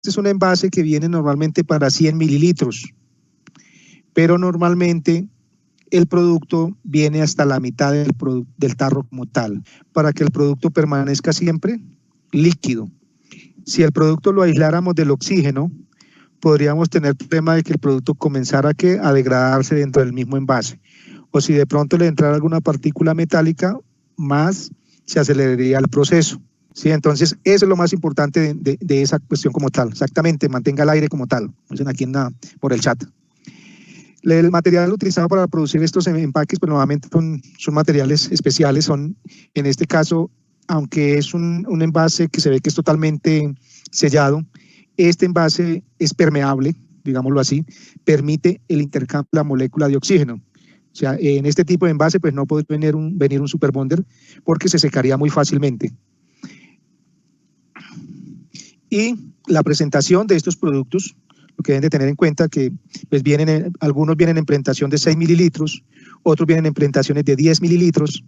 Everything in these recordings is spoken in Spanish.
es un envase que viene normalmente para 100 mililitros, pero normalmente el producto viene hasta la mitad del tarro como tal, para que el producto permanezca siempre líquido. Si el producto lo aisláramos del oxígeno, podríamos tener el problema de que el producto comenzara a degradarse dentro del mismo envase. O si de pronto le entrara alguna partícula metálica, más se aceleraría el proceso. ¿Sí? Entonces, eso es lo más importante de esa cuestión como tal. Exactamente, mantenga el aire como tal. Dicen aquí por el chat. El material utilizado para producir estos empaques, pues nuevamente son materiales especiales. Son, en este caso, aunque es un envase que se ve que es totalmente sellado, este envase es permeable, digámoslo así, permite el intercambio de la molécula de oxígeno. O sea, en este tipo de envase pues no puede venir un superbonder porque se secaría muy fácilmente. Y la presentación de estos productos, lo que deben de tener en cuenta que pues algunos vienen en presentación de 6 mililitros, otros vienen en presentaciones de 10 mililitros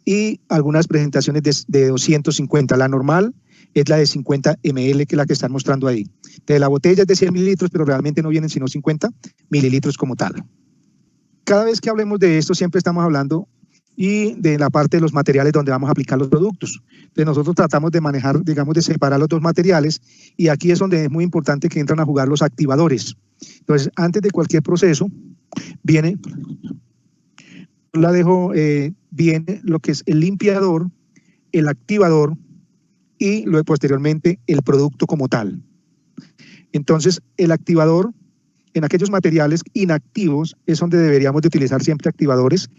y algunas presentaciones de 250. La normal es la de 50 ml, que es la que están mostrando ahí. De la botella es de 100 mililitros, pero realmente no vienen sino 50 mililitros como tal. Cada vez que hablemos de esto, siempre estamos hablando y de la parte de los materiales donde vamos a aplicar los productos. Entonces nosotros tratamos de manejar, digamos, de separar los dos materiales, y aquí es donde es muy importante que entran a jugar los activadores. Entonces, antes de cualquier proceso, viene lo que es el limpiador, el activador y luego posteriormente el producto como tal. Entonces, el activador, en aquellos materiales inactivos, es donde deberíamos de utilizar siempre activadores,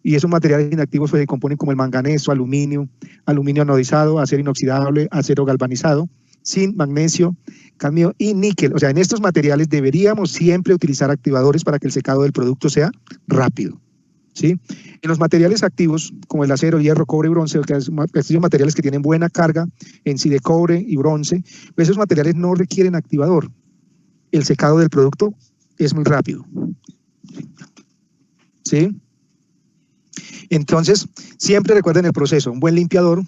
y esos materiales inactivos se componen como el manganeso, aluminio anodizado, acero inoxidable, acero galvanizado, zinc, magnesio, cadmio y níquel. O sea, en estos materiales deberíamos siempre utilizar activadores para que el secado del producto sea rápido, ¿sí? En los materiales activos, como el acero, hierro, cobre y bronce, que son materiales que tienen buena carga en sí de cobre y bronce, pues esos materiales no requieren activador. El secado del producto es muy rápido, ¿sí? Entonces, siempre recuerden el proceso. Un buen limpiador.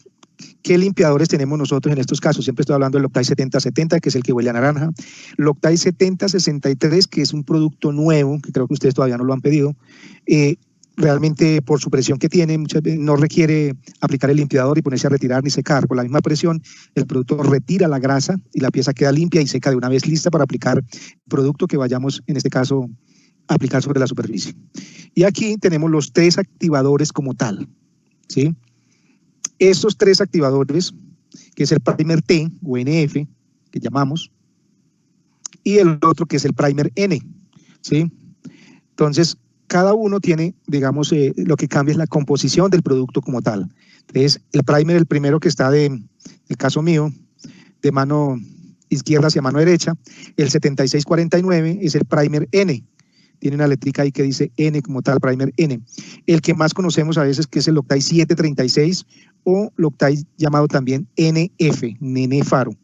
¿Qué limpiadores tenemos nosotros en estos casos? Siempre estoy hablando del Loctite 7070, que es el que huele a naranja. Loctite 7063, que es un producto nuevo, que creo que ustedes todavía no lo han pedido. Realmente, por su presión que tiene, muchas veces no requiere aplicar el limpiador y ponerse a retirar ni secar. Con la misma presión, el producto retira la grasa y la pieza queda limpia y seca de una vez, lista para aplicar el producto que vayamos, en este caso, a aplicar sobre la superficie. Y aquí tenemos los 3 activadores como tal, ¿sí? Estos 3 activadores, que es el primer T o NF, que llamamos, y el otro que es el primer N, ¿sí? Entonces, cada uno tiene, digamos, lo que cambia es la composición del producto como tal. Entonces, el primer, el primero que está el caso mío, de mano izquierda hacia mano derecha, el 7649 es el primer N. Tiene una letrica ahí que dice N como tal, primer N. El que más conocemos a veces, que es el Loctite 736 o Loctite llamado también NF, Nene Faro.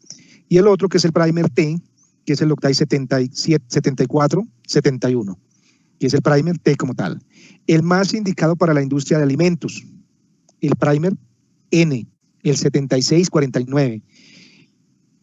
Y el otro que es el primer T, que es el Loctite 7471, que es el primer T como tal. El más indicado para la industria de alimentos, el primer N, el 7649.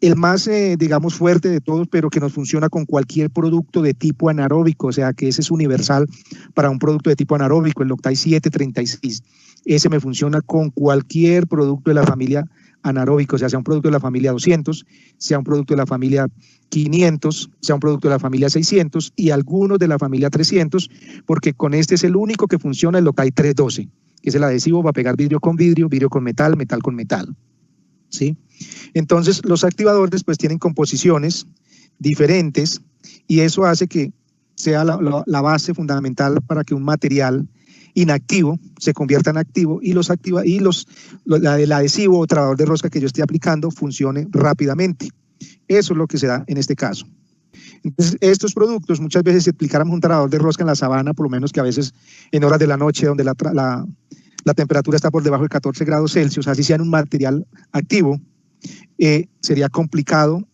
El más, digamos, fuerte de todos, pero que nos funciona con cualquier producto de tipo anaeróbico, o sea, que ese es universal para un producto de tipo anaeróbico, el Loctite 736. Ese me funciona con cualquier producto de la familia anaeróbico, o sea un producto de la familia 200, sea un producto de la familia 500, sea un producto de la familia 600 y algunos de la familia 300, porque con este es el único que funciona el Loctite 312, que es el adhesivo para pegar vidrio con vidrio, vidrio con metal, metal con metal, ¿sí? Entonces, los activadores pues tienen composiciones diferentes y eso hace que sea la base fundamental para que un material inactivo se convierta en activo y el adhesivo o trabador de rosca que yo esté aplicando funcione rápidamente. Eso es lo que se da en este caso. Entonces, estos productos, muchas veces si aplicáramos un trabador de rosca en la sabana, por lo menos que a veces en horas de la noche donde la temperatura está por debajo de 14 grados Celsius, así sea en un material activo, sería complicado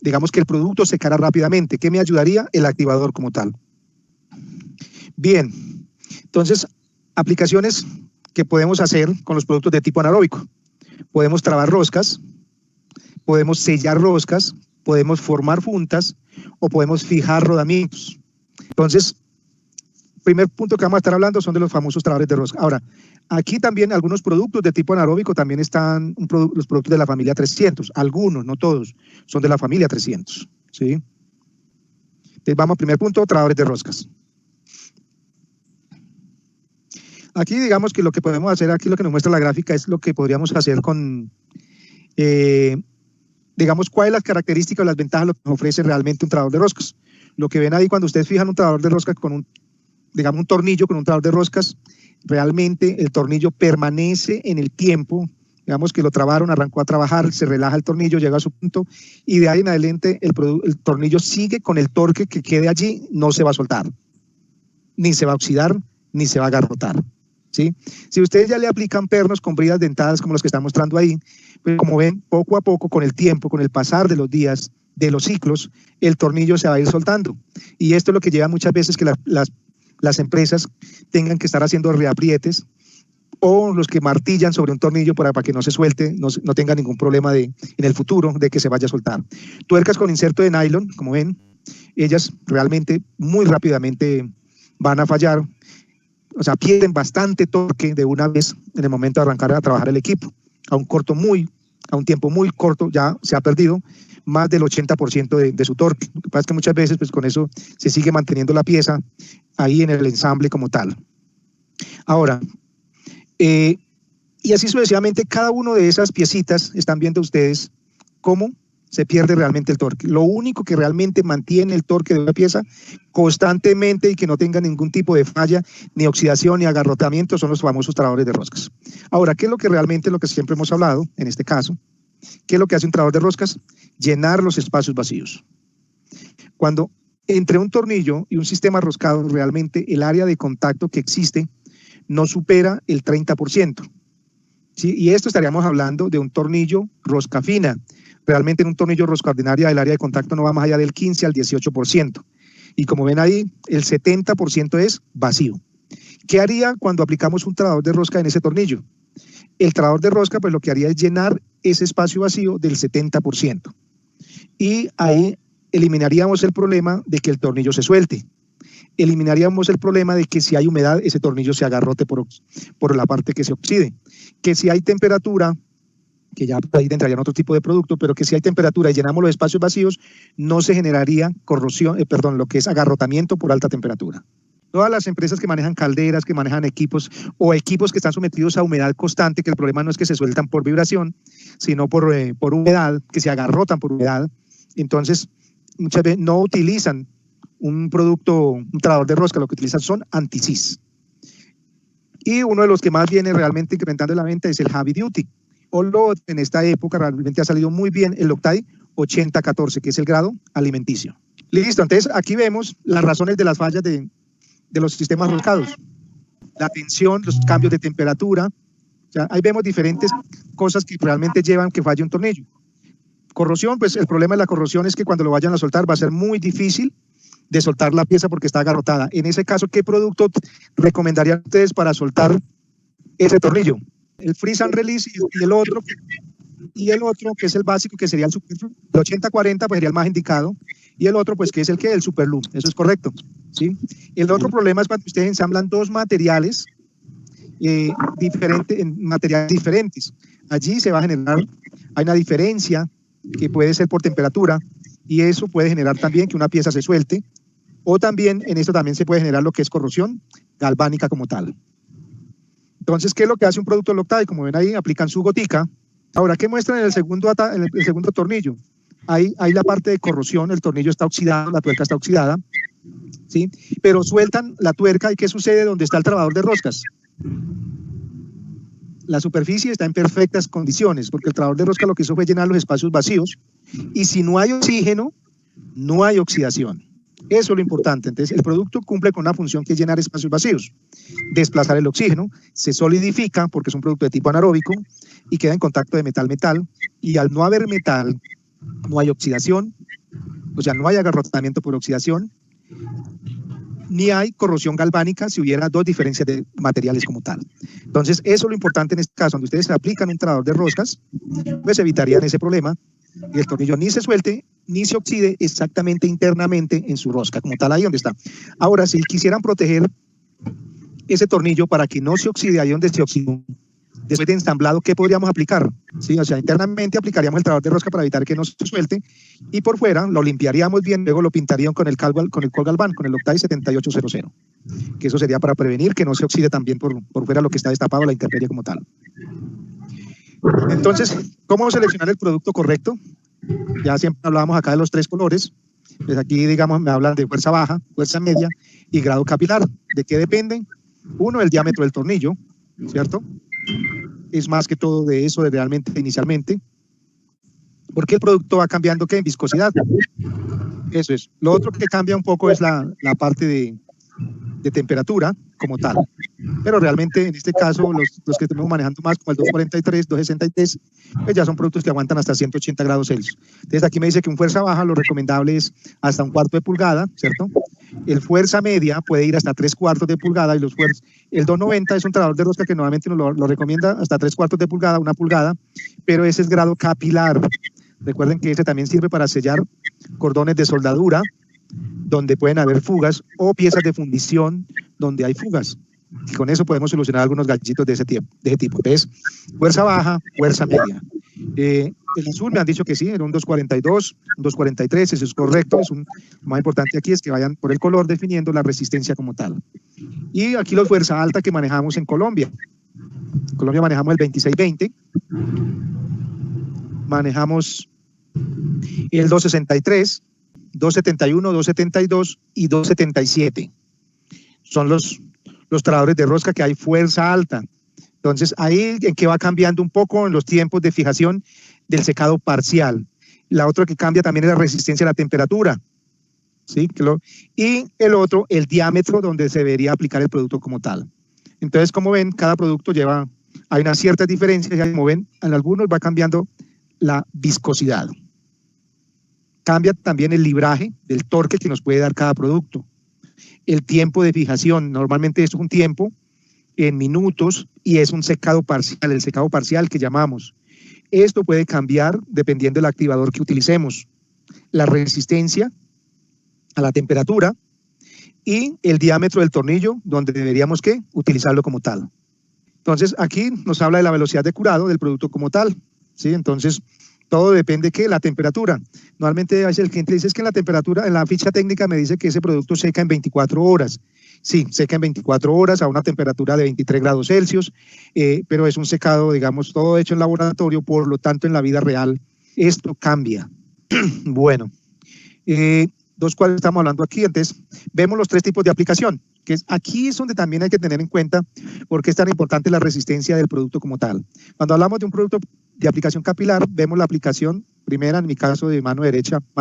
digamos que el producto secara rápidamente. ¿Qué me ayudaría? El activador como tal. Bien, entonces, aplicaciones que podemos hacer con los productos de tipo anaeróbico. Podemos trabar roscas, podemos sellar roscas, podemos formar juntas o podemos fijar rodamientos. Entonces, primer punto que vamos a estar hablando son de los famosos trabadores de rosca. Ahora, aquí también algunos productos de tipo anaeróbico también están los productos de la familia 300. Algunos, no todos, son de la familia 300. ¿Sí? Entonces vamos al primer punto, trabadores de roscas. Aquí digamos que lo que podemos hacer, aquí lo que nos muestra la gráfica es lo que podríamos hacer con, digamos, cuáles las características o las ventajas lo que nos ofrece realmente un trabador de roscas. Lo que ven ahí cuando ustedes fijan un trabador de roscas con un, digamos, un tornillo con un trabador de roscas, realmente el tornillo permanece en el tiempo, digamos que lo trabaron, arrancó a trabajar, se relaja el tornillo, llega a su punto y de ahí en adelante el tornillo sigue con el torque que quede allí, no se va a soltar, ni se va a oxidar, ni se va a agarrotar. ¿Sí? Si ustedes ya le aplican pernos con bridas dentadas como los que están mostrando ahí, pues como ven, poco a poco, con el tiempo, con el pasar de los días, de los ciclos, el tornillo se va a ir soltando. Y esto es lo que lleva muchas veces que las empresas tengan que estar haciendo reaprietes o los que martillan sobre un tornillo para que no se suelte, no tenga ningún problema en el futuro de que se vaya a soltar. Tuercas con inserto de nylon, como ven, ellas realmente muy rápidamente van a fallar. O sea, pierden bastante torque de una vez en el momento de arrancar a trabajar el equipo. A un tiempo muy corto ya se ha perdido más del 80% de su torque. Lo que pasa es que muchas veces pues con eso se sigue manteniendo la pieza ahí en el ensamble como tal. Ahora, y así sucesivamente, cada una de esas piecitas están viendo ustedes cómo se pierde realmente el torque. Lo único que realmente mantiene el torque de una pieza constantemente y que no tenga ningún tipo de falla, ni oxidación, ni agarrotamiento, son los famosos trabadores de roscas. Ahora, ¿qué es lo que realmente, lo que siempre hemos hablado, en este caso? ¿Qué es lo que hace un trabador de roscas? Llenar los espacios vacíos. Cuando entre un tornillo y un sistema roscado, realmente el área de contacto que existe no supera el 30%. ¿Sí? Y esto estaríamos hablando de un tornillo rosca fina. Realmente en un tornillo rosca ordinaria el área de contacto no va más allá del 15 al 18%. Y como ven ahí, el 70% es vacío. ¿Qué haría cuando aplicamos un trabador de rosca en ese tornillo? El trabador de rosca pues lo que haría es llenar ese espacio vacío del 70%. Y ahí eliminaríamos el problema de que el tornillo se suelte. Eliminaríamos el problema de que si hay humedad, ese tornillo se agarrote por la parte que se oxide. Que si hay temperatura, que ya ahí entrarían otro tipo de producto, pero que si hay temperatura y llenamos los espacios vacíos, no se generaría corrosión, lo que es agarrotamiento por alta temperatura. Todas las empresas que manejan calderas, que manejan equipos o equipos que están sometidos a humedad constante, que el problema no es que se sueltan por vibración, sino por humedad, que se agarrotan por humedad, entonces muchas veces no utilizan un producto, un trabador de rosca, lo que utilizan son anti-seize. Y uno de los que más viene realmente incrementando la venta es el Heavy Duty. O en esta época realmente ha salido muy bien el Loctite 8014, que es el grado alimenticio. Listo, entonces aquí vemos las razones de las fallas de los sistemas roscados. La tensión, los cambios de temperatura, o sea, ahí vemos diferentes cosas que realmente llevan que falle un tornillo. Corrosión, pues el problema de la corrosión es que cuando lo vayan a soltar va a ser muy difícil de soltar la pieza porque está agarrotada. En ese caso, ¿qué producto recomendarían ustedes para soltar ese tornillo? El Freeze and Release y el otro que es el básico, que sería el Superloop. El 8040 pues sería el más indicado, y el otro pues que es el Superloop, eso es correcto, ¿sí? El otro problema es cuando ustedes ensamblan dos materiales materiales diferentes. Allí se va a generar, hay una diferencia que puede ser por temperatura, y eso puede generar también que una pieza se suelte, o también en esto también se puede generar lo que es corrosión galvánica como tal. Entonces, ¿qué es lo que hace un producto Loctite? Como ven ahí, aplican su gotica. Ahora, ¿qué muestran en el segundo tornillo? Ahí la parte de corrosión, el tornillo está oxidado, la tuerca está oxidada, ¿sí? Pero sueltan la tuerca, ¿y qué sucede donde está el trabador de roscas? La superficie está en perfectas condiciones, porque el trabador de rosca lo que hizo fue llenar los espacios vacíos, y si no hay oxígeno, no hay oxidación. Eso es lo importante. Entonces, el producto cumple con una función que es llenar espacios vacíos, desplazar el oxígeno, se solidifica porque es un producto de tipo anaeróbico y queda en contacto de metal-metal, y al no haber metal, no hay oxidación, o sea, no hay agarrotamiento por oxidación, ni hay corrosión galvánica si hubiera dos diferencias de materiales como tal. Entonces, eso es lo importante en este caso. Cuando ustedes aplican un trabador de roscas, pues evitarían ese problema, y el tornillo ni se suelte ni se oxide exactamente internamente en su rosca, como tal ahí donde está. Ahora, si quisieran proteger ese tornillo para que no se oxide ahí donde se oxidó, después de ensamblado, ¿qué podríamos aplicar? ¿Sí? O sea, internamente aplicaríamos el trabador de rosca para evitar que no se suelte, y por fuera lo limpiaríamos bien, luego lo pintarían con el Colgalván, con el Octave 7800, que eso sería para prevenir que no se oxide también por fuera lo que está destapado, la intemperie como tal. Entonces, ¿cómo seleccionar el producto correcto? Ya siempre hablábamos acá de los 3 colores. Pues aquí, digamos, me hablan de fuerza baja, fuerza media y grado capilar. ¿De qué depende? Uno, el diámetro del tornillo, ¿cierto? Es más que todo de eso, de realmente inicialmente. Porque el producto va cambiando, ¿qué? En viscosidad. Eso es. Lo otro que cambia un poco es la parte de temperatura como tal. Pero realmente en este caso los que estamos manejando más como el 243, 263, pues ya son productos que aguantan hasta 180 grados Celsius. Entonces aquí me dice que un fuerza baja lo recomendable es hasta 1/4 de pulgada, ¿cierto? El fuerza media puede ir hasta 3/4 de pulgada y el 290 es un trabador de rosca que normalmente nos lo recomienda hasta 3/4 de pulgada, 1 pulgada, pero ese es grado capilar. Recuerden que ese también sirve para sellar cordones de soldadura donde pueden haber fugas o piezas de fundición donde hay fugas. Y con eso podemos solucionar algunos gallitos de ese tipo. Entonces, fuerza baja, fuerza media. El azul me han dicho que sí, era un 242, un 243, eso es correcto. Lo más importante aquí es que vayan por el color definiendo la resistencia como tal. Y aquí la fuerza alta que manejamos en Colombia. En Colombia manejamos el 2620, manejamos el 263, 271, 272 y 277. Son los trabadores de rosca que hay fuerza alta. Entonces, ahí en que va cambiando un poco en los tiempos de fijación del secado parcial. La otra que cambia también es la resistencia a la temperatura. ¿Sí? Y el otro, el diámetro donde se debería aplicar el producto como tal. Entonces, como ven, cada producto hay unas ciertas diferencias, y como ven, en algunos va cambiando la viscosidad. Cambia también el libraje del torque que nos puede dar cada producto. El tiempo de fijación, normalmente esto es un tiempo en minutos y es un secado parcial, el secado parcial que llamamos. Esto puede cambiar dependiendo del activador que utilicemos. La resistencia a la temperatura y el diámetro del tornillo, donde deberíamos utilizarlo como tal. Entonces, aquí nos habla de la velocidad de curado del producto como tal, ¿sí? Entonces, todo depende de la temperatura. Normalmente a veces el cliente dice que en la temperatura, en la ficha técnica me dice que ese producto seca en 24 horas. Sí, seca en 24 horas a una temperatura de 23 grados Celsius, pero es un secado, digamos, todo hecho en laboratorio, por lo tanto en la vida real esto cambia. Bueno, dos cuales estamos hablando aquí. Entonces, vemos los 3 tipos de aplicación, que aquí es donde también hay que tener en cuenta por qué es tan importante la resistencia del producto como tal. Cuando hablamos de un producto de aplicación capilar, vemos la aplicación primera, en mi caso de mano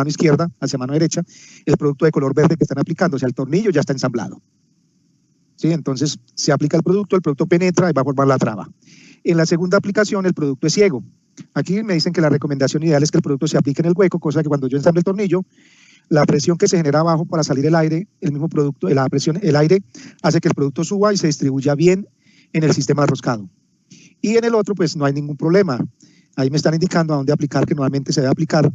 izquierda hacia mano derecha, el producto de color verde que están aplicando, o sea, el tornillo ya está ensamblado. ¿Sí? Entonces, se aplica el producto penetra y va a formar la traba. En la segunda aplicación, el producto es ciego. Aquí me dicen que la recomendación ideal es que el producto se aplique en el hueco, cosa que cuando yo ensamble el tornillo, la presión que se genera abajo para salir el aire, el mismo producto, el aire hace que el producto suba y se distribuya bien en el sistema de roscado. Y en el otro, pues no hay ningún problema. Ahí me están indicando a dónde aplicar, que normalmente se debe aplicar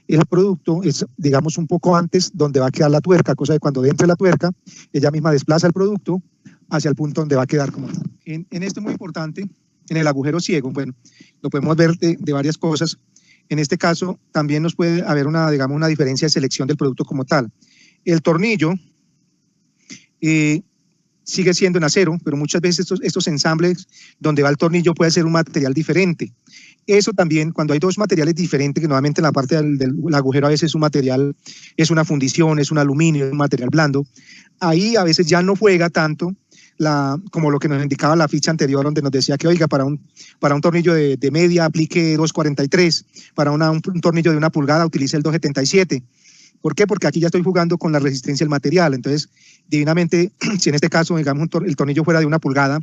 el producto, es, digamos, un poco antes donde va a quedar la tuerca, cosa de cuando entre la tuerca, ella misma desplaza el producto hacia el punto donde va a quedar como tal. En esto es muy importante, en el agujero ciego, bueno, lo podemos ver de varias cosas. En este caso, también nos puede haber una diferencia de selección del producto como tal. El tornillo sigue siendo en acero, pero muchas veces estos ensambles donde va el tornillo puede ser un material diferente. Eso también, cuando hay 2 materiales diferentes, que normalmente en la parte del agujero a veces un material es una fundición, es un aluminio, es un material blando, ahí a veces ya no juega tanto como lo que nos indicaba la ficha anterior, donde nos decía que, oiga, para un tornillo de media aplique 243, para un tornillo de 1 pulgada utilice el 277. ¿Por qué? Porque aquí ya estoy jugando con la resistencia del material. Entonces, divinamente, si en este caso, digamos, el tornillo fuera de 1 pulgada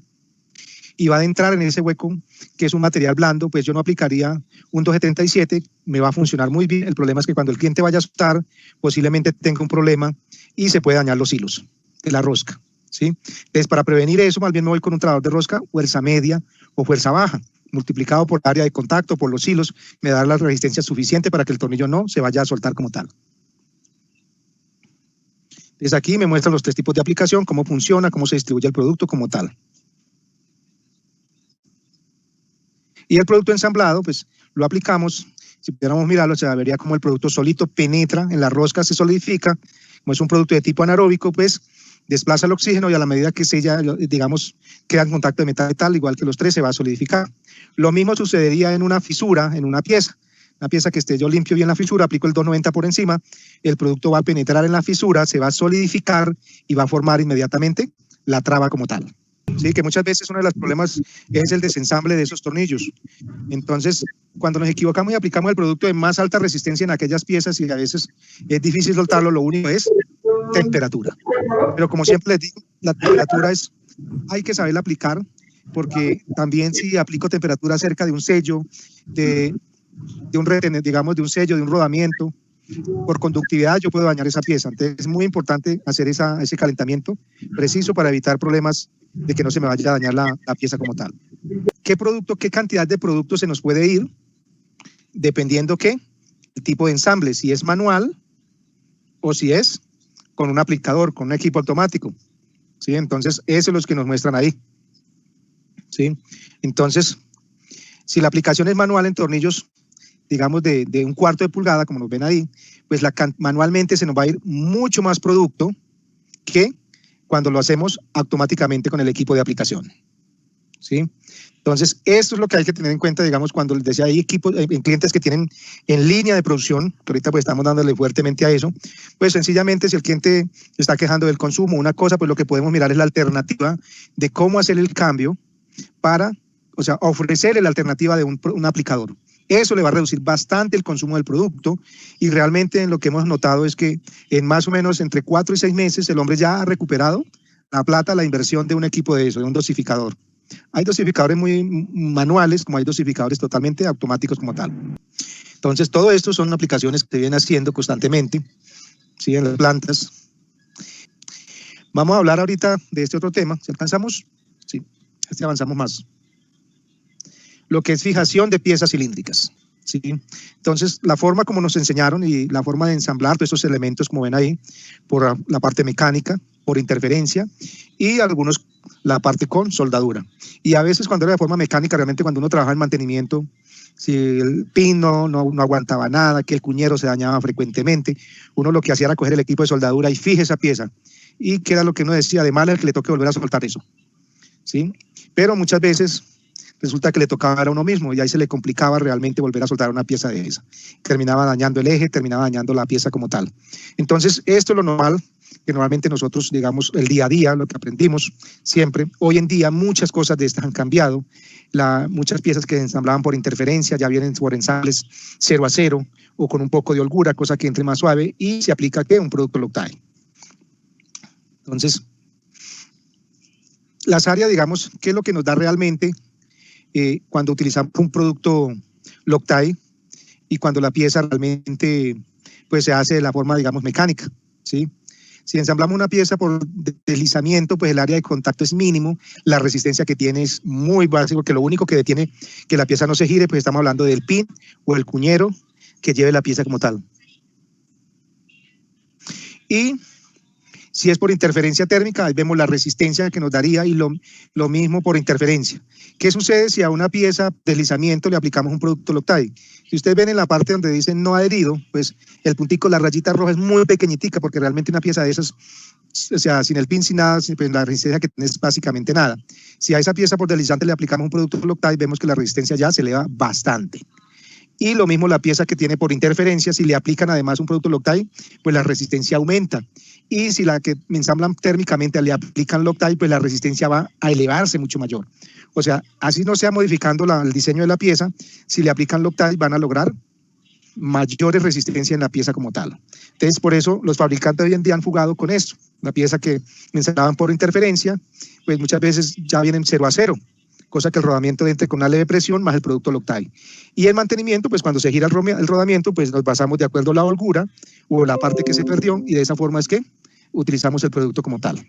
y va a entrar en ese hueco, que es un material blando, pues yo no aplicaría un 277, me va a funcionar muy bien. El problema es que cuando el cliente vaya a soltar, posiblemente tenga un problema y se puede dañar los hilos de la rosca, ¿sí? Entonces, para prevenir eso, más bien me voy con un trabador de rosca fuerza media o fuerza baja. multiplicado por área de contacto, por los hilos, me da la resistencia suficiente para que el tornillo no se vaya a soltar como tal. Desde aquí me muestran los 3 tipos de aplicación, cómo funciona, cómo se distribuye el producto como tal. Y el producto ensamblado, pues lo aplicamos, si pudiéramos mirarlo, se vería como el producto solito penetra en la rosca, se solidifica, como es un producto de tipo anaeróbico, pues desplaza el oxígeno y a la medida que sella, digamos, queda en contacto de metal, igual que los 3, se va a solidificar. Lo mismo sucedería en una fisura, en una pieza que esté yo limpio bien la fisura, aplico el 290 por encima, el producto va a penetrar en la fisura, se va a solidificar y va a formar inmediatamente la traba como tal. Sí, que muchas veces uno de los problemas es el desensamble de esos tornillos. Entonces, cuando nos equivocamos y aplicamos el producto de más alta resistencia en aquellas piezas y a veces es difícil soltarlo, lo único es temperatura. Pero como siempre les digo, la temperatura hay que saberla aplicar, porque también si aplico temperatura cerca de un sello, de un retener, digamos, de un sello, de un rodamiento, por conductividad yo puedo dañar esa pieza. Entonces es muy importante hacer ese calentamiento preciso para evitar problemas de que no se me vaya a dañar la pieza como tal. ¿Qué cantidad de producto se nos puede ir? Dependiendo el tipo de ensamble, si es manual o si es con un aplicador, con un equipo automático. ¿Sí? Entonces, eso es lo que nos muestran ahí. ¿Sí? Entonces, si la aplicación es manual en tornillos, digamos de 1/4 de pulgada, como nos ven ahí, pues manualmente se nos va a ir mucho más producto que cuando lo hacemos automáticamente con el equipo de aplicación. ¿Sí? Entonces, esto es lo que hay que tener en cuenta, digamos, cuando les decía, hay clientes que tienen en línea de producción, que ahorita pues estamos dándole fuertemente a eso, pues sencillamente si el cliente se está quejando del consumo, una cosa, pues lo que podemos mirar es la alternativa de cómo hacer el cambio para, o sea, ofrecerle la alternativa de un aplicador. Eso le va a reducir bastante el consumo del producto y realmente lo que hemos notado es que en más o menos entre 4 y 6 meses el hombre ya ha recuperado la plata, la inversión de un equipo de eso, de un dosificador. Hay dosificadores muy manuales, como hay dosificadores totalmente automáticos como tal. Entonces, todo esto son aplicaciones que se vienen haciendo constantemente, ¿sí? En las plantas. Vamos a hablar ahorita de este otro tema. Si alcanzamos, sí, avanzamos más. Lo que es fijación de piezas cilíndricas. ¿Sí? Entonces, la forma como nos enseñaron y la forma de ensamblar todos estos elementos, como ven ahí, por la parte mecánica, por interferencia, y algunos la parte con soldadura. Y a veces cuando era de forma mecánica, realmente cuando uno trabajaba en mantenimiento, si el pin no aguantaba nada, que el cuñero se dañaba frecuentemente, uno lo que hacía era coger el equipo de soldadura y fije esa pieza. Y que era lo que uno decía, de mal el que le toque volver a soltar eso. ¿Sí? Pero muchas veces resulta que le tocaba a uno mismo y ahí se le complicaba realmente volver a soltar una pieza de esa. Terminaba dañando el eje, terminaba dañando la pieza como tal. Entonces, esto es lo normal, que normalmente nosotros, digamos, el día a día, lo que aprendimos siempre. Hoy en día muchas cosas de estas han cambiado. Muchas piezas que ensamblaban por interferencia ya vienen por ensambles 0 a 0 o con un poco de holgura, cosa que entre más suave y se aplica ¿qué? Un producto Loctite. Entonces, las áreas, digamos, ¿qué es lo que nos da realmente cuando utilizamos un producto Loctite y cuando la pieza realmente pues se hace de la forma, digamos, mecánica? ¿Sí? Si ensamblamos una pieza por deslizamiento, pues el área de contacto es mínimo, la resistencia que tiene es muy básico, que lo único que detiene que la pieza no se gire, pues estamos hablando del pin o el cuñero que lleve la pieza como tal. Y si es por interferencia térmica, ahí vemos la resistencia que nos daría y lo mismo por interferencia. ¿Qué sucede si a una pieza deslizamiento le aplicamos un producto Loctite? Si ustedes ven en la parte donde dice no adherido, pues el puntico, la rayita roja es muy pequeñitica porque realmente una pieza de esas, o sea, sin el pin, sin nada, pues la resistencia que tiene es básicamente nada. Si a esa pieza por deslizante le aplicamos un producto Loctite, vemos que la resistencia ya se eleva bastante. Y lo mismo la pieza que tiene por interferencia, si le aplican además un producto Loctite, pues la resistencia aumenta. Y si la que ensamblan térmicamente le aplican Loctite, pues la resistencia va a elevarse mucho mayor. O sea, así no sea modificando el diseño de la pieza, si le aplican Loctite van a lograr mayores resistencias en la pieza como tal. Entonces, por eso los fabricantes hoy en día han jugado con esto. La pieza que ensamblaban por interferencia, pues muchas veces ya vienen 0 a 0. Cosa que el rodamiento entre con una leve presión más el producto Loctite. Y el mantenimiento, pues cuando se gira el rodamiento, pues nos basamos de acuerdo a la holgura o la parte que se perdió y de esa forma es que utilizamos el producto como tal.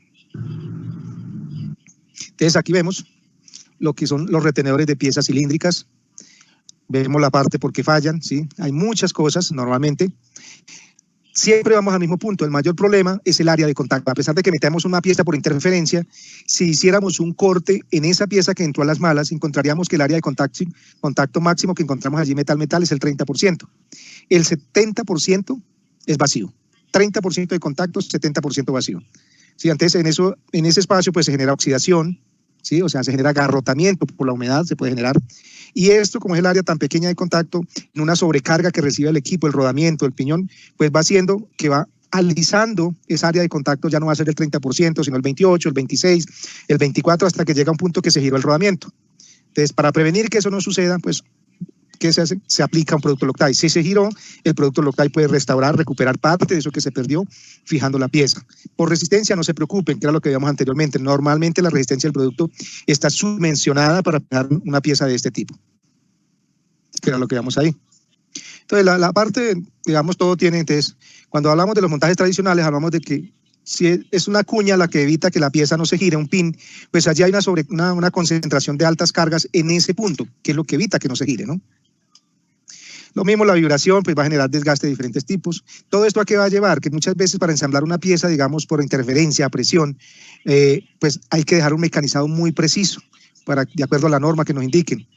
Entonces aquí vemos lo que son los retenedores de piezas cilíndricas. Vemos la parte por qué fallan, ¿sí? Hay muchas cosas normalmente. Siempre vamos al mismo punto, el mayor problema es el área de contacto. A pesar de que metamos una pieza por interferencia, si hiciéramos un corte en esa pieza que entró a las malas, encontraríamos que el área de contacto máximo que encontramos allí metal-metal es el 30%. El 70% es vacío. 30% de contacto, 70% vacío. Sí, antes en ese espacio pues se genera oxidación, ¿sí? O sea, se genera agarrotamiento por la humedad, se puede generar. Y esto, como es el área tan pequeña de contacto, en una sobrecarga que recibe el equipo, el rodamiento, el piñón, pues va haciendo que va alisando esa área de contacto, ya no va a ser el 30%, sino el 28%, el 26%, el 24%, hasta que llega un punto que se giró el rodamiento. Entonces, para prevenir que eso no suceda, pues, ¿qué se hace? Se aplica un producto Loctite. Si se giró, el producto Loctite puede restaurar, recuperar parte de eso que se perdió, fijando la pieza. Por resistencia, no se preocupen, que era lo que veíamos anteriormente. Normalmente la resistencia del producto está submencionada para fijar una pieza de este tipo, que era lo que veíamos ahí. Entonces, la parte, digamos, todo tiene, entonces, cuando hablamos de los montajes tradicionales, hablamos de que si es una cuña la que evita que la pieza no se gire, un pin, pues allí hay una concentración de altas cargas en ese punto, que es lo que evita que no se gire, ¿no? Lo mismo la vibración, pues va a generar desgaste de diferentes tipos. ¿Todo esto a qué va a llevar? Que muchas veces para ensamblar una pieza, digamos, por interferencia, presión, pues hay que dejar un mecanizado muy preciso, de acuerdo a la norma que nos indiquen.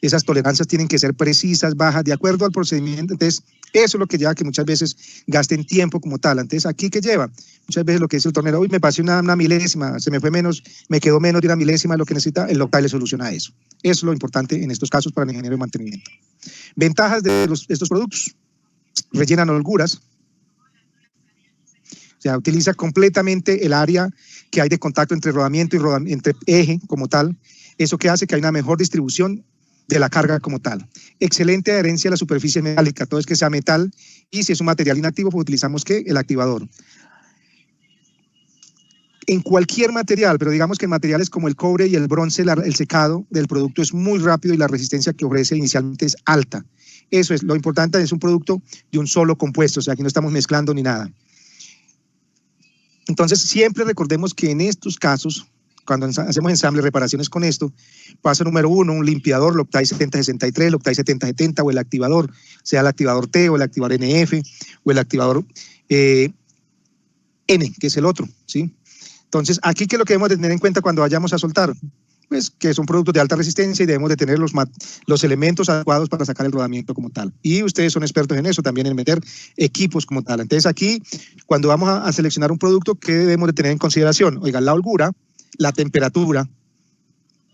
Esas tolerancias tienen que ser precisas, bajas, de acuerdo al procedimiento. Entonces, eso es lo que lleva a que muchas veces gasten tiempo como tal. Entonces, ¿aquí qué lleva? Muchas veces lo que dice el tornero, uy, me pasé una milésima, se me fue menos, me quedó menos de una milésima de lo que necesita, el Loctite le soluciona eso. Eso es lo importante en estos casos para el ingeniero de mantenimiento. Ventajas de estos productos: rellenan holguras, o sea, utiliza completamente el área que hay de contacto entre rodamiento y entre eje como tal. Eso que hace que hay una mejor distribución de la carga como tal. Excelente adherencia a la superficie metálica, todo es que sea metal, y si es un material inactivo, pues utilizamos ¿qué? El activador. En cualquier material, pero digamos que en materiales como el cobre y el bronce, el secado del producto es muy rápido y la resistencia que ofrece inicialmente es alta. Eso es lo importante, es un producto de un solo compuesto, o sea, aquí no estamos mezclando ni nada. Entonces, siempre recordemos que en estos casos, cuando hacemos ensamble, reparaciones con esto, paso número 1, un limpiador Loctite 7063, Loctite 7070 o el activador, sea el activador T o el activador NF o el activador N, que es el otro, ¿sí? Entonces, aquí, ¿qué es lo que debemos de tener en cuenta cuando vayamos a soltar? Pues que son productos de alta resistencia y debemos de tener los elementos adecuados para sacar el rodamiento como tal. Y ustedes son expertos en eso, también en meter equipos como tal. Entonces, aquí, cuando vamos a seleccionar un producto, ¿qué debemos de tener en consideración? Oigan, la holgura, la temperatura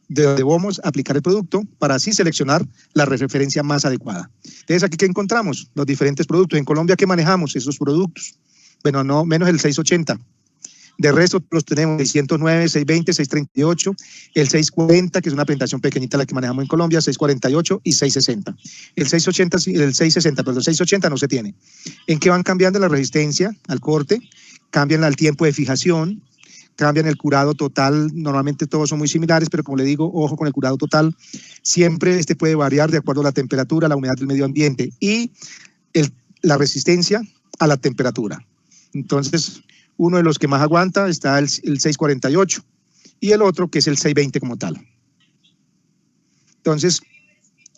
de donde vamos a aplicar el producto para así seleccionar la referencia más adecuada. Entonces, aquí, ¿qué encontramos? Los diferentes productos. En Colombia, ¿qué manejamos? Esos productos. Bueno, no menos el 680. De resto los tenemos 609, 620, 638, el 640, que es una presentación pequeñita la que manejamos en Colombia, 648 y 660. El 660, perdón, el 680 no se tiene. ¿En qué van cambiando la resistencia al corte? Cambian el tiempo de fijación, cambian el curado total, normalmente todos son muy similares, pero como le digo, ojo con el curado total, siempre este puede variar de acuerdo a la temperatura, la humedad del medio ambiente y la resistencia a la temperatura. Entonces, uno de los que más aguanta está el 648 y el otro que es el 620 como tal. Entonces,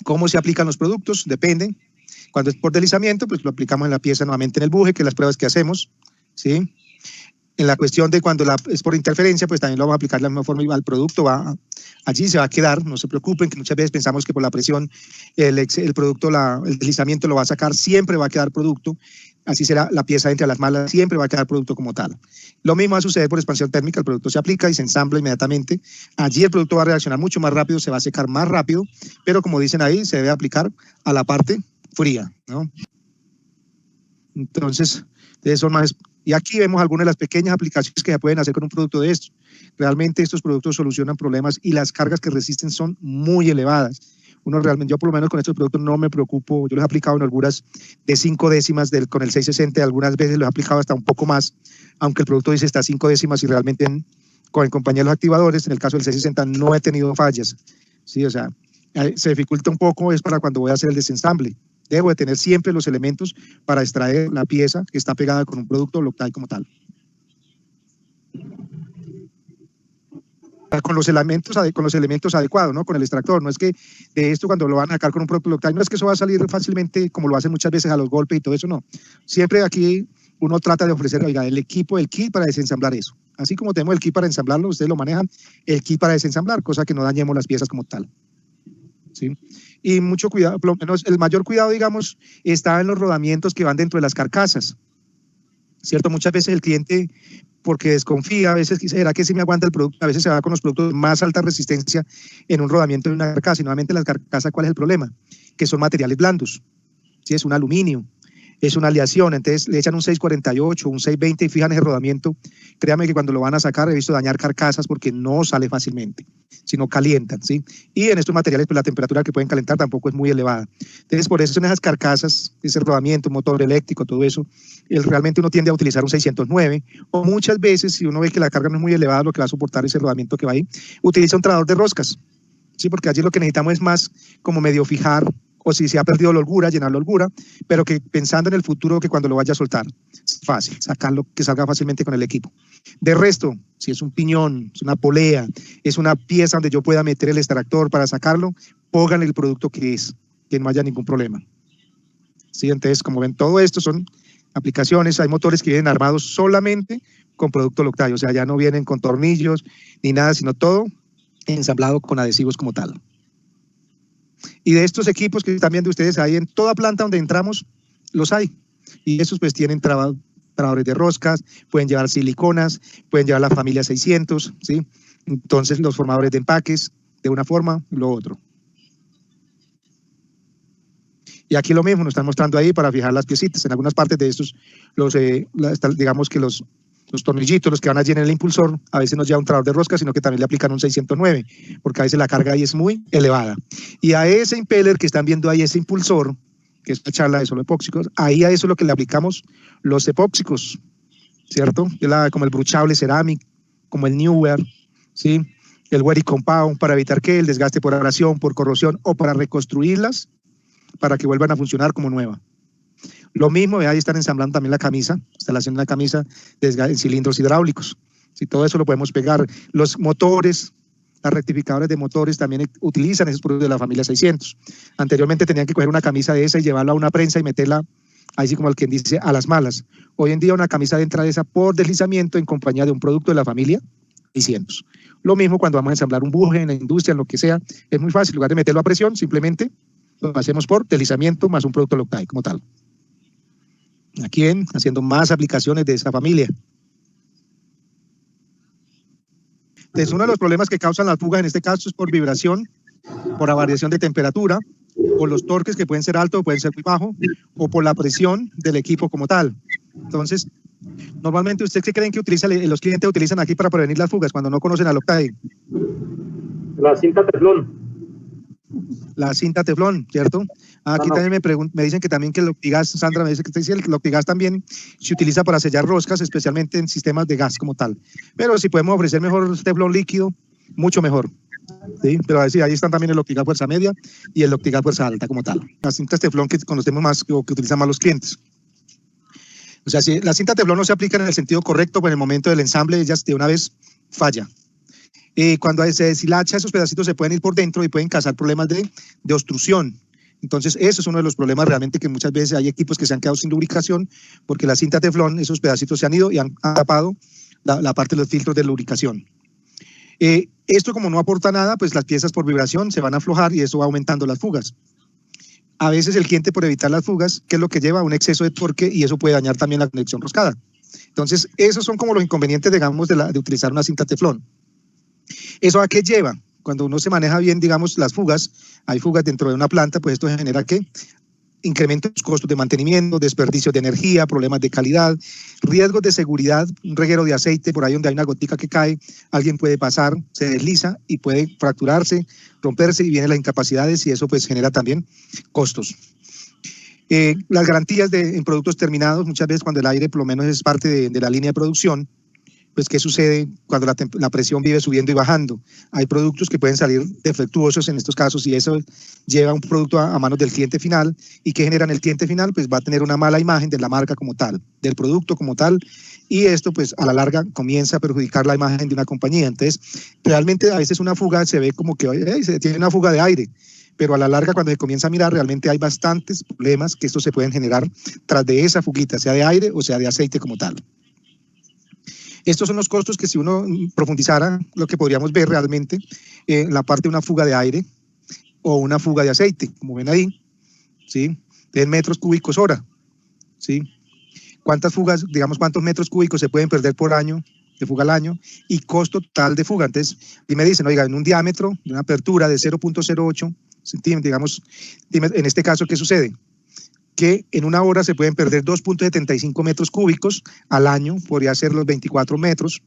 ¿cómo se aplican los productos? Depende. Cuando es por deslizamiento, pues lo aplicamos en la pieza nuevamente en el buje, que es las pruebas que hacemos, ¿sí? En la cuestión de cuando es por interferencia, pues también lo vamos a aplicar de la misma forma, igual el producto allí se va a quedar, no se preocupen, que muchas veces pensamos que por la presión el producto, el deslizamiento lo va a sacar, siempre va a quedar producto, así será la pieza entre las malas, siempre va a quedar producto como tal. Lo mismo va a suceder por expansión térmica, el producto se aplica y se ensambla inmediatamente, allí el producto va a reaccionar mucho más rápido, se va a secar más rápido, pero como dicen ahí, se debe aplicar a la parte fría, ¿no? Entonces, son más. Y aquí vemos algunas de las pequeñas aplicaciones que se pueden hacer con un producto de estos. Realmente estos productos solucionan problemas y las cargas que resisten son muy elevadas. Yo por lo menos con estos productos no me preocupo, yo los he aplicado en holguras de 5 décimas con el 660, algunas veces los he aplicado hasta un poco más, aunque el producto dice hasta 5 décimas y realmente con compañía de los activadores, en el caso del 660 no he tenido fallas. Sí, o sea, se dificulta un poco, es para cuando voy a hacer el desensamble. Debo de tener siempre los elementos para extraer la pieza que está pegada con un producto Loctite como tal. con los elementos adecuados, ¿no? Con el extractor. No es que de esto cuando lo van a sacar con un producto Loctite, no es que eso va a salir fácilmente como lo hacen muchas veces a los golpes y todo eso, no. Siempre aquí uno trata de ofrecer, oiga, el kit para desensamblar eso. Así como tenemos el kit para ensamblarlo, ustedes lo manejan, el kit para desensamblar, cosa que no dañemos las piezas como tal. ¿Sí? Y mucho cuidado, por lo menos el mayor cuidado, digamos, está en los rodamientos que van dentro de las carcasas, ¿cierto? Muchas veces el cliente, porque desconfía, a veces será que sí me aguanta el producto, a veces se va con los productos de más alta resistencia en un rodamiento de una carcasa, y nuevamente las carcasas, ¿cuál es el problema? Que son materiales blandos, ¿sí? Es un aluminio, es una aleación, entonces le echan un 648, un 620 y fijan ese rodamiento. Créame que cuando lo van a sacar he visto dañar carcasas porque no sale fácilmente, sino calientan, ¿sí? Y en estos materiales pues la temperatura que pueden calentar tampoco es muy elevada. Entonces por eso en esas carcasas, ese rodamiento, motor eléctrico, todo eso, realmente uno tiende a utilizar un 609 o muchas veces si uno ve que la carga no es muy elevada, lo que va a soportar ese rodamiento que va ahí, utiliza un tradador de roscas, ¿sí? Porque allí lo que necesitamos es más como medio fijar, o si se ha perdido la holgura, llenar la holgura, pero que pensando en el futuro que cuando lo vaya a soltar, es fácil, sacarlo, que salga fácilmente con el equipo. De resto, si es un piñón, es una polea, es una pieza donde yo pueda meter el extractor para sacarlo, pongan el producto que es, que no haya ningún problema. ¿Sí? Entonces, como ven, todo esto son aplicaciones, hay motores que vienen armados solamente con producto Loctite, o sea, ya no vienen con tornillos ni nada, sino todo ensamblado con adhesivos como tal. Y de estos equipos que están viendo ustedes ahí en toda planta donde entramos, los hay. Y esos pues tienen trabadores de roscas, pueden llevar siliconas, pueden llevar la familia 600, ¿sí? Entonces los formadores de empaques, de una forma, lo otro. Y aquí lo mismo, nos están mostrando ahí para fijar las piecitas. En algunas partes de estos, digamos que los tornillitos, los que van allí en el impulsor, a veces no lleva un trabador de rosca, sino que también le aplican un 609, porque a veces la carga ahí es muy elevada. Y a ese impeller que están viendo ahí, ese impulsor, que es una charla de solo epóxicos, ahí a eso es lo que le aplicamos los epóxicos, ¿cierto? Como el bruchable ceramic, como el Newer, ¿sí? El Wery Compound, para evitar que el desgaste por abrasión, por corrosión, o para reconstruirlas, para que vuelvan a funcionar como nueva. Lo mismo, ahí están ensamblando también la camisa, instalación de la camisa en cilindros hidráulicos. Si todo eso lo podemos pegar. Los motores, las rectificadores de motores también utilizan esos productos de la familia 600. Anteriormente tenían que coger una camisa de esa y llevarla a una prensa y meterla, ahí sí como el quien dice, a las malas. Hoy en día una camisa entra de esa por deslizamiento en compañía de un producto de la familia 600. Lo mismo cuando vamos a ensamblar un buje en la industria, en lo que sea, es muy fácil. En lugar de meterlo a presión, simplemente lo hacemos por deslizamiento más un producto Loctite como tal. Aquí haciendo más aplicaciones de esa familia. Entonces, uno de los problemas que causan las fugas en este caso es por vibración, por la variación de temperatura, por los torques que pueden ser altos o pueden ser muy bajos, o por la presión del equipo como tal. Entonces, normalmente, ¿ustedes qué creen que los clientes utilizan aquí para prevenir las fugas cuando no conocen a Loctite? La cinta teflón. La cinta teflón, ¿cierto? Aquí también me dicen que también que el Loctigas, Sandra me dice que el Loctigas también se utiliza para sellar roscas, especialmente en sistemas de gas como tal. Pero si podemos ofrecer mejor teflón líquido, mucho mejor. ¿Sí? Pero ahí están también el Loctigas fuerza media y el Loctigas fuerza alta como tal. Las cintas teflón que conocemos más o que utilizan más los clientes. O sea, si la cinta teflón no se aplica en el sentido correcto, pues en el momento del ensamble ella de una vez falla. Cuando se deshilacha, esos pedacitos se pueden ir por dentro y pueden causar problemas de obstrucción. Entonces, eso es uno de los problemas realmente que muchas veces hay equipos que se han quedado sin lubricación porque la cinta teflón, esos pedacitos se han ido y han tapado la parte de los filtros de lubricación. Esto como no aporta nada, pues las piezas por vibración se van a aflojar y eso va aumentando las fugas. A veces el cliente por evitar las fugas, ¿qué es lo que lleva? Un exceso de torque y eso puede dañar también la conexión roscada. Entonces, esos son como los inconvenientes, digamos, de utilizar una cinta teflón. ¿Eso a qué lleva? Cuando uno se maneja bien, digamos, las fugas, hay fugas dentro de una planta, pues esto genera ¿qué? Incrementos los costos de mantenimiento, desperdicios de energía, problemas de calidad, riesgos de seguridad, un reguero de aceite, por ahí donde hay una gotica que cae, alguien puede pasar, se desliza y puede fracturarse, romperse y vienen las incapacidades y eso pues genera también costos. Las garantías en productos terminados, muchas veces cuando el aire por lo menos es parte de la línea de producción, pues ¿qué sucede cuando la presión vive subiendo y bajando? Hay productos que pueden salir defectuosos en estos casos y eso lleva un producto a manos del cliente final. ¿Y qué genera en el cliente final? Pues va a tener una mala imagen de la marca como tal, del producto como tal, y esto pues a la larga comienza a perjudicar la imagen de una compañía. Entonces, realmente a veces una fuga se ve como que se tiene una fuga de aire, pero a la larga cuando se comienza a mirar realmente hay bastantes problemas que estos se pueden generar tras de esa fuguita, sea de aire o sea de aceite como tal. Estos son los costos que si uno profundizara, lo que podríamos ver realmente en la parte de una fuga de aire o una fuga de aceite, como ven ahí, ¿sí? En metros cúbicos hora, ¿sí? ¿Cuántas fugas, digamos, cuántos metros cúbicos se pueden perder por año, de fuga al año, y costo total de fuga? Entonces, y me dicen, oiga, en un diámetro de una apertura de 0.08 centímetros, digamos, en este caso, ¿qué sucede? Que en una hora se pueden perder 2.75 metros cúbicos, al año podría ser los 24 metros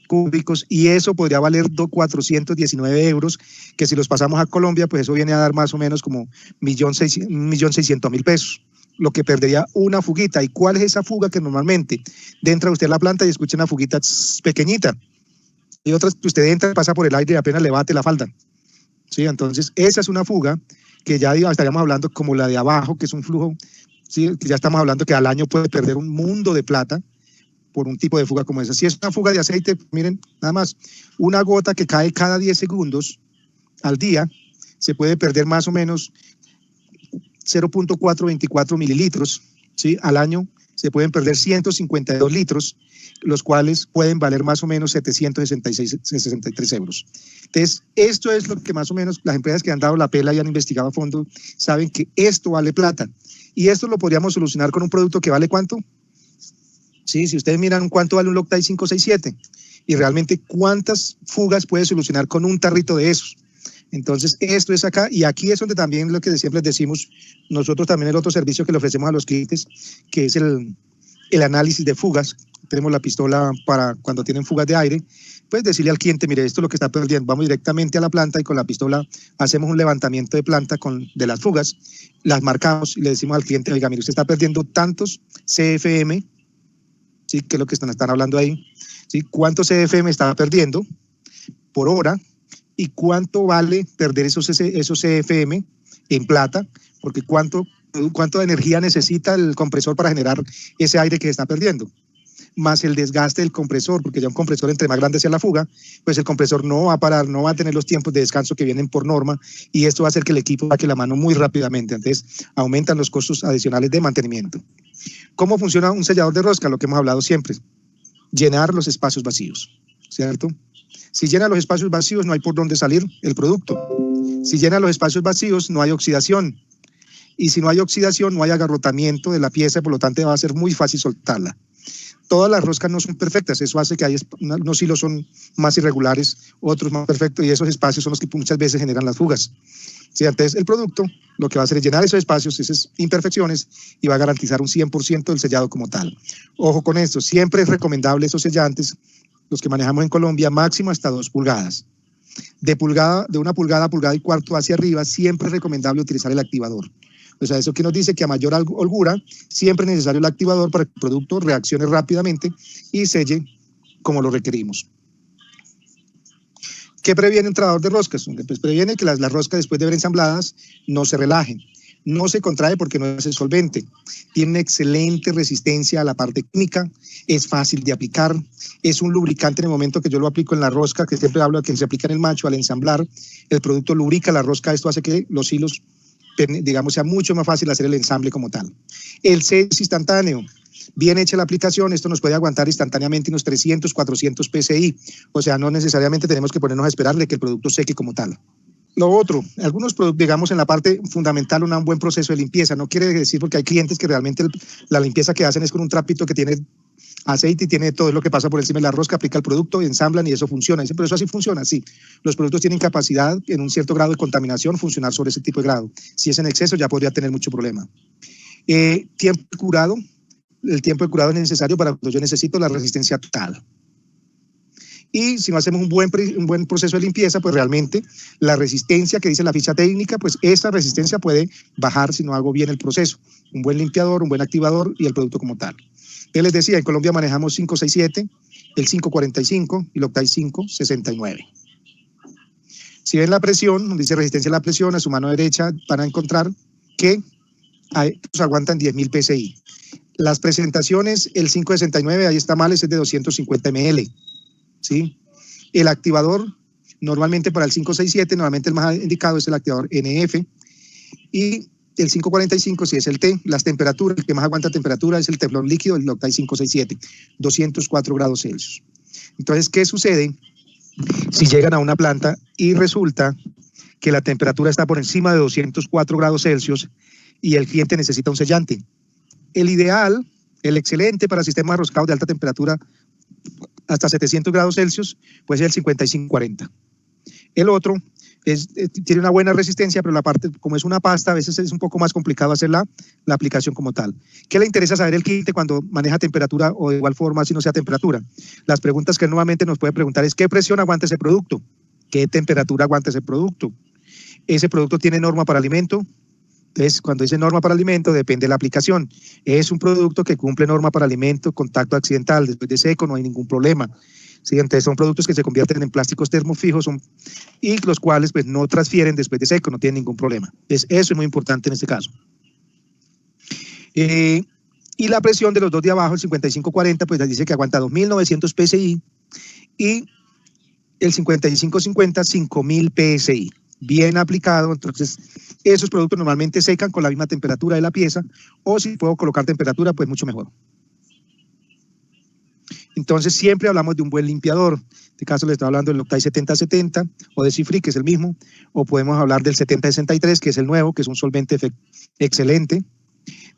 cúbicos, y eso podría valer 419 euros, que si los pasamos a Colombia, pues eso viene a dar más o menos como 1.600.000 pesos, lo que perdería una fuguita. ¿Y cuál es esa fuga que normalmente entra usted a la planta y escucha una fuguita pequeñita? Y otras que usted entra, pasa por el aire y apenas le bate la falda. ¿Sí? Entonces, esa es una fuga que ya estaríamos hablando como la de abajo, que es un flujo, ¿sí? Que ya estamos hablando que al año puede perder un mundo de plata por un tipo de fuga como esa. Si es una fuga de aceite, miren, nada más, una gota que cae cada 10 segundos al día, se puede perder más o menos 0.424 mililitros, ¿sí? Al año se pueden perder 152 litros, los cuales pueden valer más o menos 763 euros. Entonces, esto es lo que más o menos las empresas que han dado la pela y han investigado a fondo saben que esto vale plata. Y esto lo podríamos solucionar con un producto que vale ¿cuánto? Sí, si ustedes miran cuánto vale un Loctite 567 y realmente cuántas fugas puede solucionar con un tarrito de esos. Entonces, esto es acá, y aquí es donde también lo que siempre les decimos, nosotros también el otro servicio que le ofrecemos a los clientes, que es el análisis de fugas. Tenemos la pistola para cuando tienen fugas de aire, pues decirle al cliente, mire, esto es lo que está perdiendo, vamos directamente a la planta y con la pistola hacemos un levantamiento de planta de las fugas, las marcamos y le decimos al cliente, oiga, mire, usted está perdiendo tantos CFM, ¿sí? Que es lo que están hablando ahí, ¿sí? ¿Cuántos CFM está perdiendo por hora? ¿Y cuánto vale perder esos CFM en plata? Porque cuánto de energía necesita el compresor para generar ese aire que está perdiendo, más el desgaste del compresor, porque ya un compresor entre más grande sea la fuga, pues el compresor no va a parar, no va a tener los tiempos de descanso que vienen por norma, y esto va a hacer que el equipo saque la mano muy rápidamente. Entonces aumentan los costos adicionales de mantenimiento. ¿Cómo funciona un sellador de rosca? Lo que hemos hablado siempre, llenar los espacios vacíos, ¿cierto? Si llena los espacios vacíos, no hay por dónde salir el producto. Si llena los espacios vacíos, no hay oxidación. Y si no hay oxidación, no hay agarrotamiento de la pieza, por lo tanto va a ser muy fácil soltarla. Todas las roscas no son perfectas, eso hace que unos hilos son más irregulares, otros más perfectos, y esos espacios son los que muchas veces generan las fugas. Sí, entonces el producto lo que va a hacer es llenar esos espacios, esas imperfecciones, y va a garantizar un 100% del sellado como tal. Ojo con esto, siempre es recomendable esos sellantes, los que manejamos en Colombia, máximo hasta 2 pulgadas. De una pulgada a pulgada y cuarto hacia arriba, siempre es recomendable utilizar el activador. O sea, eso que nos dice que a mayor holgura, siempre es necesario el activador para que el producto reaccione rápidamente y selle como lo requerimos. ¿Qué previene un trabajador de roscas? Pues previene que las roscas, después de ver ensambladas, no se relajen. No se contrae porque no es el solvente. Tiene una excelente resistencia a la parte química, es fácil de aplicar, es un lubricante en el momento que yo lo aplico en la rosca, que siempre hablo de que se aplica en el macho al ensamblar, el producto lubrica la rosca, esto hace que los hilos, digamos, sea mucho más fácil hacer el ensamble como tal. El sello es instantáneo. Bien hecha la aplicación, esto nos puede aguantar instantáneamente unos 300, 400 PSI, o sea, no necesariamente tenemos que ponernos a esperarle que el producto seque como tal. Lo otro, algunos productos, digamos, en la parte fundamental, un buen proceso de limpieza. No quiere decir, porque hay clientes que realmente la limpieza que hacen es con un trapito que tiene aceite y tiene todo lo que pasa por encima de la rosca, aplica el producto, ensamblan y eso funciona. Dicen, pero eso así funciona, sí. Los productos tienen capacidad en un cierto grado de contaminación funcionar sobre ese tipo de grado. Si es en exceso ya podría tener mucho problema. Tiempo de curado. El tiempo de curado es necesario para cuando yo necesito la resistencia total. Y si no hacemos un buen proceso de limpieza, pues realmente la resistencia que dice la ficha técnica, pues esa resistencia puede bajar si no hago bien el proceso. Un buen limpiador, un buen activador y el producto como tal. Yo les decía, en Colombia manejamos 567, el 545 y el Loctite 569. Si ven la presión, donde dice resistencia a la presión, a su mano derecha van a encontrar que aguantan 10.000 PSI. Las presentaciones, el 569, ahí está mal, ese es de 250 ml. ¿Sí? El activador, normalmente para el 567, normalmente el más indicado es el activador NF. Y el 545, si es el T, las temperaturas, el que más aguanta temperatura es el teflón líquido, el Loctite 567, 204 grados Celsius. Entonces, ¿qué sucede si llegan a una planta y resulta que la temperatura está por encima de 204 grados Celsius y el cliente necesita un sellante? El ideal, el excelente para sistemas roscados de alta temperatura hasta 700 grados Celsius, puede ser el 5540. El otro tiene una buena resistencia, pero la parte, como es una pasta, a veces es un poco más complicado hacer la aplicación como tal. ¿Qué le interesa saber el cliente cuando maneja temperatura o de igual forma si no sea temperatura? Las preguntas que nuevamente nos puede preguntar es ¿qué presión aguanta ese producto? ¿Qué temperatura aguanta ese producto? ¿Ese producto tiene norma para alimento? Entonces, cuando dice norma para alimento, depende de la aplicación. Es un producto que cumple norma para alimento, contacto accidental, después de seco no hay ningún problema. ¿Sí? Entonces son productos que se convierten en plásticos termofijos y los cuales pues no transfieren después de seco, no tienen ningún problema. Entonces eso es muy importante en este caso. Y la presión de los dos de abajo, el 5540, pues dice que aguanta 2.900 PSI y el 5550, 5.000 PSI. Bien aplicado, entonces esos productos normalmente secan con la misma temperatura de la pieza, o si puedo colocar temperatura, pues mucho mejor. Entonces siempre hablamos de un buen limpiador. En este caso les estoy hablando del Loctite 7070 o de Cifri, que es el mismo, o podemos hablar del 7063, que es el nuevo, que es un solvente excelente.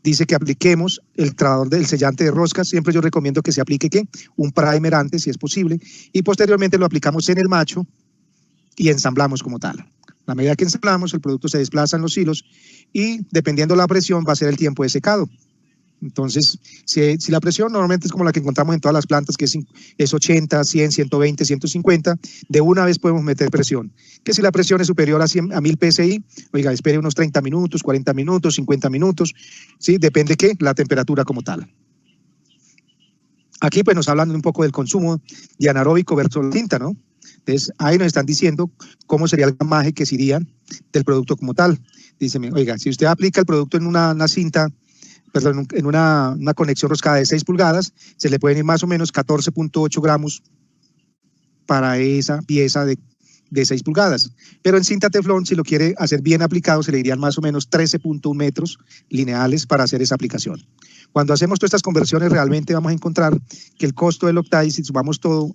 Dice que apliquemos el trabajador del sellante de roscas. Siempre yo recomiendo que se aplique un primer antes, si es posible, y posteriormente lo aplicamos en el macho y ensamblamos como tal. A medida que ensamblamos, el producto se desplaza en los hilos y dependiendo de la presión va a ser el tiempo de secado. Entonces, si la presión normalmente es como la que encontramos en todas las plantas, que es 80, 100, 120, 150, de una vez podemos meter presión. Que si la presión es superior a 1.000 PSI, oiga, espere unos 30 minutos, 40 minutos, 50 minutos, ¿sí? Depende de la temperatura como tal. Aquí pues nos hablan un poco del consumo de anaeróbico versus la cinta, ¿no? Entonces, ahí nos están diciendo cómo sería el gramaje que se iría del producto como tal. Díceme, oiga, si usted aplica el producto en una cinta, perdón, en una conexión roscada de 6 pulgadas, se le pueden ir más o menos 14.8 gramos para esa pieza de 6 pulgadas. Pero en cinta teflón, si lo quiere hacer bien aplicado, se le irían más o menos 13.1 metros lineales para hacer esa aplicación. Cuando hacemos todas estas conversiones, realmente vamos a encontrar que el costo del Loctite, si sumamos todo,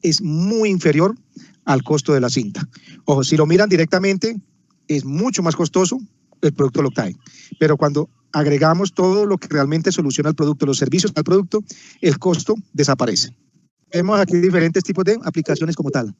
es muy inferior al costo de la cinta. Ojo, si lo miran directamente, es mucho más costoso el producto Loctite. Pero cuando agregamos todo lo que realmente soluciona el producto, los servicios al producto, el costo desaparece. Vemos aquí diferentes tipos de aplicaciones como tal.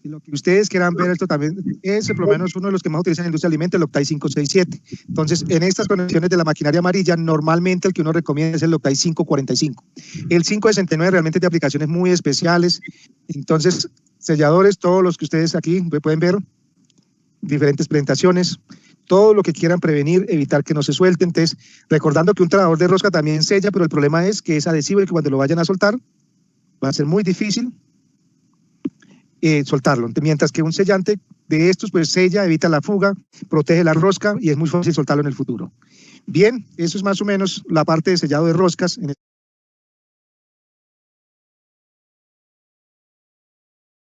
Si lo que ustedes quieran ver, esto también es por lo menos uno de los que más utilizan en la industria de alimentos, el Loctite 567. Entonces, en estas conexiones de la maquinaria amarilla, normalmente el que uno recomienda es el Loctite 545. El 569 realmente es de aplicaciones muy especiales. Entonces, selladores, todos los que ustedes aquí pueden ver, diferentes presentaciones, todo lo que quieran prevenir, evitar que no se suelte. Entonces, recordando que un trabajador de rosca también sella, pero el problema es que es adhesivo y que cuando lo vayan a soltar, va a ser muy difícil soltarlo. Mientras que un sellante de estos, pues sella, evita la fuga, protege la rosca y es muy fácil soltarlo en el futuro. Bien, eso es más o menos la parte de sellado de roscas.